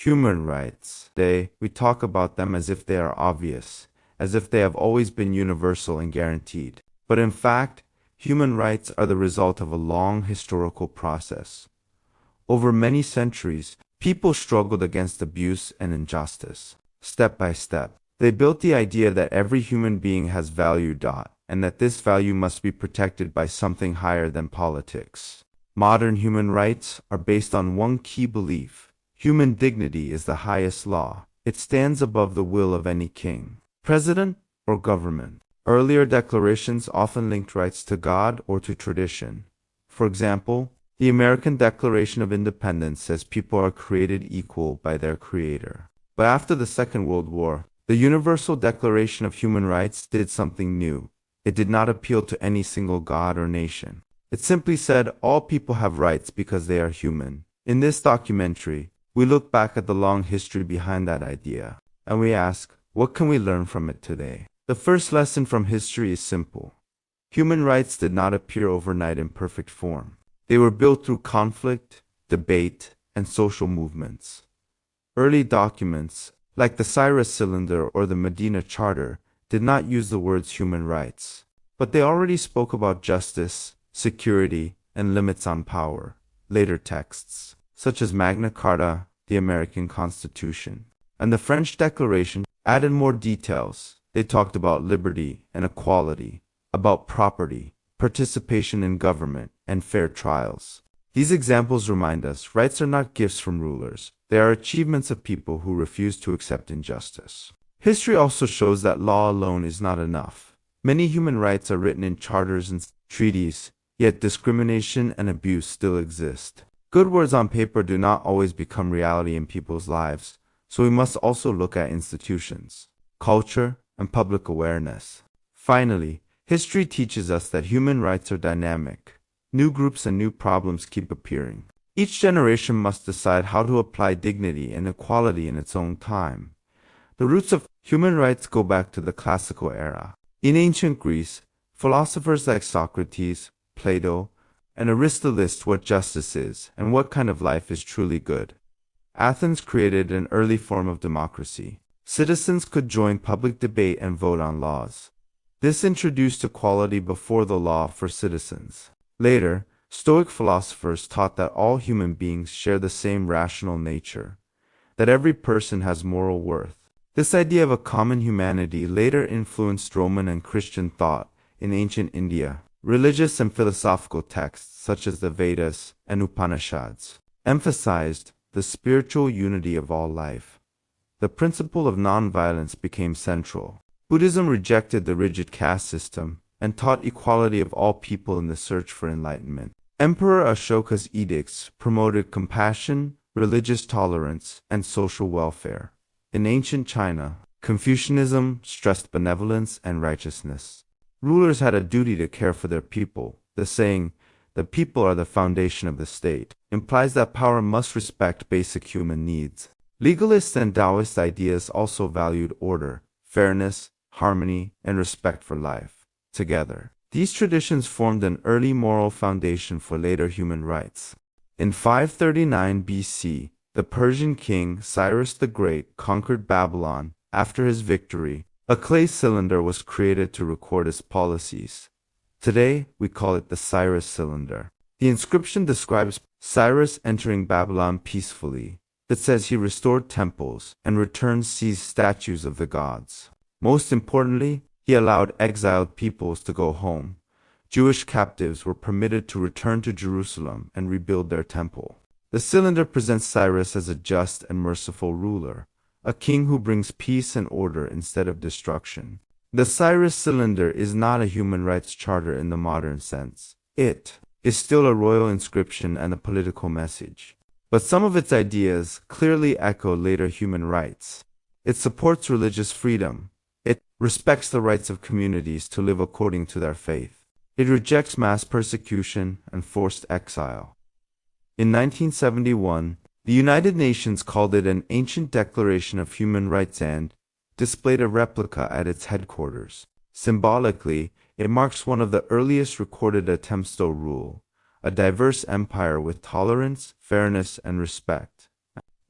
Human rights. Today, we talk about them as if they are obvious, as if they have always been universal and guaranteed. But in fact, human rights are the result of a long historical process. Over many centuries, people struggled against abuse and injustice. Step by step, they built the idea that every human being has value, and that this value must be protected by something higher than politics. Modern human rights are based on one key belief. Human dignity is the highest law. It stands above the will of any king, president, or government. Earlier declarations often linked rights to God or to tradition. For example, the American Declaration of Independence says people are created equal by their Creator. But after the Second World War, the Universal Declaration of Human Rights did something new. It did not appeal to any single god or nation. It simply said all people have rights because they are human. In this documentary, we look back at the long history behind that idea, and we ask, what can we learn from it today? The first lesson from history is simple. Human rights did not appear overnight in perfect form. They were built through conflict, debate, and social movements. Early documents, like the Cyrus Cylinder or the Medina Charter, did not use the words human rights, but they already spoke about justice, security, and limits on power. Later texts, such as Magna Carta, the American Constitution, and the French Declaration, added more details. They talked about liberty and equality, about property, participation in government, and fair trials. These examples remind us rights are not gifts from rulers. They are achievements of people who refuse to accept injustice. History also shows that law alone is not enough. Many human rights are written in charters and treaties, yet discrimination and abuse still exist. Good words on paper do not always become reality in people's lives, so we must also look at institutions, culture, and public awareness. Finally, history teaches us that human rights are dynamic. New groups and new problems keep appearing. Each generation must decide how to apply dignity and equality in its own time. The roots of human rights go back to the classical era. In ancient Greece, philosophers like Socrates, Plato, and Aristotle list what justice is and what kind of life is truly good. Athens created an early form of democracy. Citizens could join public debate and vote on laws. This introduced equality before the law for citizens. Later, Stoic philosophers taught that all human beings share the same rational nature, that every person has moral worth. This idea of a common humanity later influenced Roman and Christian thought in ancient India. Religious and philosophical texts, such as the Vedas and Upanishads, emphasized the spiritual unity of all life. The principle of nonviolence became central. Buddhism rejected the rigid caste system and taught equality of all people in the search for enlightenment. Emperor Ashoka's edicts promoted compassion, religious tolerance, and social welfare. In ancient China, Confucianism stressed benevolence and righteousness. Rulers had a duty to care for their people. The saying, "the people are the foundation of the state," implies that power must respect basic human needs. Legalist and Taoist ideas also valued order, fairness, harmony, and respect for life. Together, these traditions formed an early moral foundation for later human rights. In 539 BC, the Persian king Cyrus the Great conquered Babylon. After his victory, a clay cylinder was created to record his policies. Today, we call it the Cyrus cylinder. The inscription describes Cyrus entering Babylon peacefully. It says he restored temples and returned seized statues of the gods. Most importantly, he allowed exiled peoples to go home. Jewish captives were permitted to return to Jerusalem and rebuild their temple. The cylinder presents Cyrus as a just and merciful ruler, a king who brings peace and order instead of destruction. The Cyrus cylinder is not a human rights charter in the modern sense. It is still a royal inscription and a political message. But some of its ideas clearly echo later human rights. It supports religious freedom. It respects the rights of communities to live according to their faith. It rejects mass persecution and forced exile. In 1971, the United Nations called it an ancient declaration of human rights and displayed a replica at its headquarters. Symbolically, it marks one of the earliest recorded attempts to rule a diverse empire with tolerance, fairness, and respect.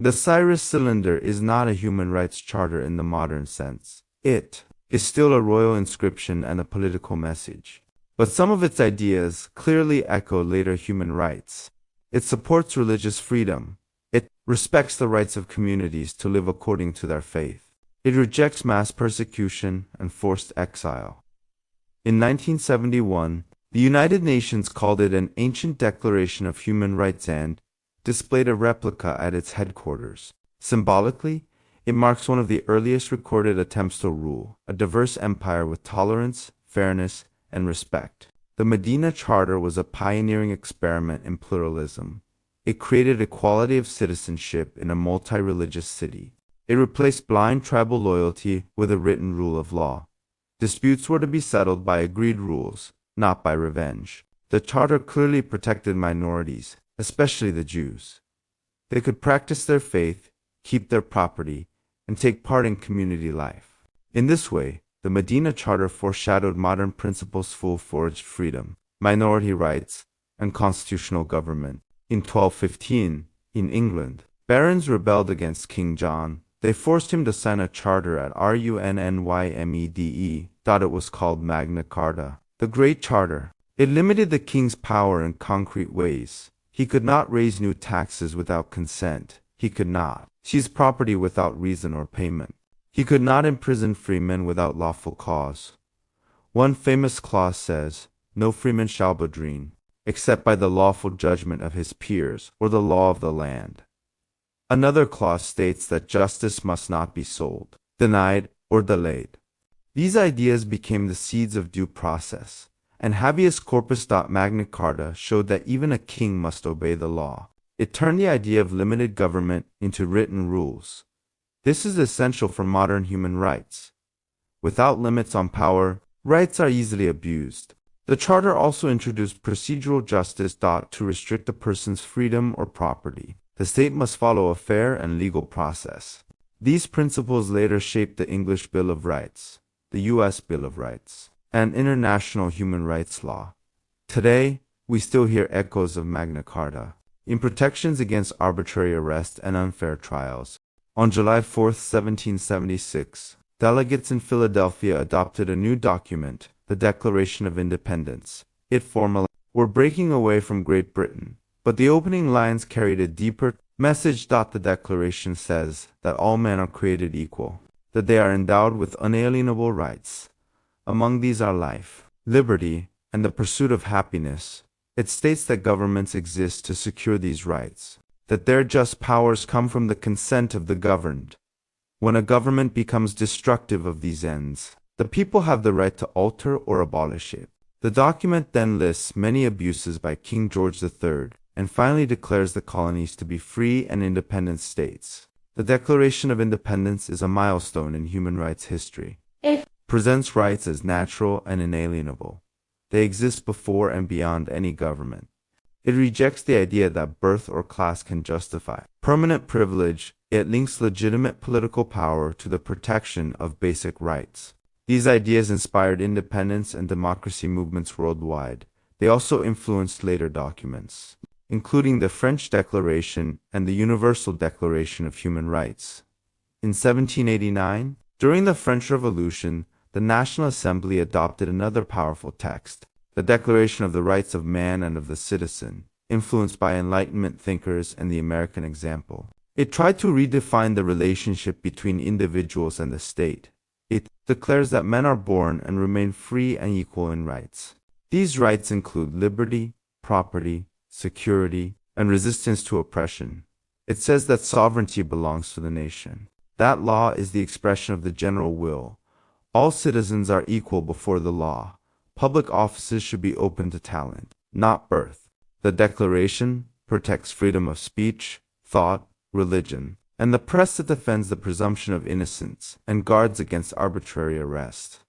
The Cyrus Cylinder is not a human rights charter in the modern sense. It is still a royal inscription and a political message. But some of its ideas clearly echo later human rights. It supports religious freedom. It respects the rights of communities to live according to their faith. It rejects mass persecution and forced exile. In 1971, the United Nations called it an ancient declaration of human rights and displayed a replica at its headquarters. Symbolically, it marks one of the earliest recorded attempts to rule a diverse empire with tolerance, fairness, and respect. The Medina Charter was a pioneering experiment in pluralism. It created equality of citizenship in a multi-religious city. It replaced blind tribal loyalty with a written rule of law. Disputes were to be settled by agreed rules, not by revenge. The charter clearly protected minorities, especially the Jews. They could practice their faith, keep their property, and take part in community life. In this way, the Medina Charter foreshadowed modern principles full-fledged freedom, minority rights, and constitutional government. In 1215, in England, barons rebelled against King John. They forced him to sign a charter at Runymede. It was called Magna Carta, the Great Charter. It limited the king's power in concrete ways. He could not raise new taxes without consent. He could not seize property without reason or payment. He could not imprison freemen without lawful cause. One famous clause says, "No freeman shall badreen, except by the lawful judgment of his peers or the law of the land." Another clause states that justice must not be sold, denied, or delayed. These ideas became the seeds of due process, and habeas corpus. Magna Carta showed that even a king must obey the law. It turned the idea of limited government into written rules. This is essential for modern human rights. Without limits on power, rights are easily abused. The Charter also introduced procedural justice. To restrict a person's freedom or property, the state must follow a fair and legal process. These principles later shaped the English Bill of Rights, the U.S. Bill of Rights, and international human rights law. Today, we still hear echoes of Magna Carta in protections against arbitrary arrest and unfair trials. On July 4, 1776, delegates in Philadelphia adopted a new document, the Declaration of Independence. It formalized, "We're breaking away from Great Britain," but the opening lines carried a deeper message. The Declaration says that all men are created equal, that they are endowed with unalienable rights. Among these are life, liberty, and the pursuit of happiness. It states that governments exist to secure these rights, that their just powers come from the consent of the governed. When a government becomes destructive of these ends, the people have the right to alter or abolish it. The document then lists many abuses by King George III, and finally declares the colonies to be free and independent states. The Declaration of Independence is a milestone in human rights history. It presents rights as natural and inalienable. They exist before and beyond any government. It rejects the idea that birth or class can justify permanent privilege. It links legitimate political power to the protection of basic rights. These ideas inspired independence and democracy movements worldwide. They also influenced later documents, including the French Declaration and the Universal Declaration of Human Rights. In 1789, during the French Revolution, the National Assembly adopted another powerful text, the Declaration of the Rights of Man and of the Citizen, influenced by Enlightenment thinkers and the American example. It tried to redefine the relationship between individuals and the state. It declares that men are born and remain free and equal in rights. These rights include liberty, property, security, and resistance to oppression. It says that sovereignty belongs to the nation. That law is the expression of the general will. All citizens are equal before the law. Public offices should be open to talent, not birth. The Declaration protects freedom of speech, thought, religion, and the press. That defends the presumption of innocence and guards against arbitrary arrest.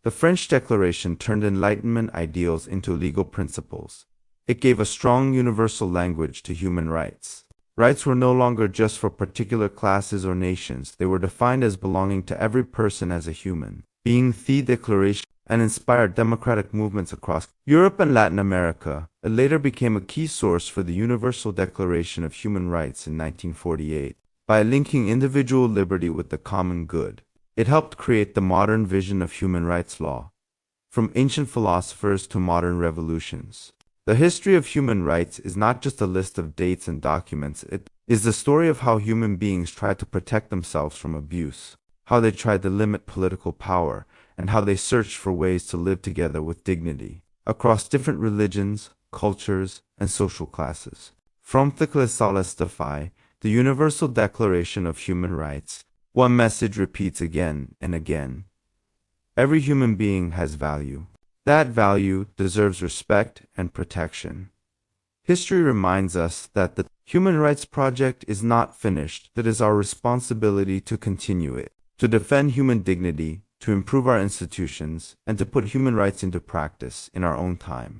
The French Declaration turned Enlightenment ideals into legal principles. It gave a strong universal language to human rights. Rights were no longer just for particular classes or nations. They were defined as belonging to every person as a human being. The Declaration and inspired democratic movements across Europe and Latin America. It later became a key source for the Universal Declaration of Human Rights in 1948. by linking individual liberty with the common good. It helped create the modern vision of human rights law, from ancient philosophers to modern revolutions. The history of human rights is not just a list of dates and documents, it is the story of how human beings tried to protect themselves from abuse, how they tried to limit political power, and how they searched for ways to live together with dignity, across different religions, cultures, and social classes. From the Universal Declaration of Human Rights, one message repeats again and again. Every human being has value. That value deserves respect and protection. History reminds us that the human rights project is not finished. It is our responsibility to continue it, to defend human dignity, to improve our institutions, and to put human rights into practice in our own time.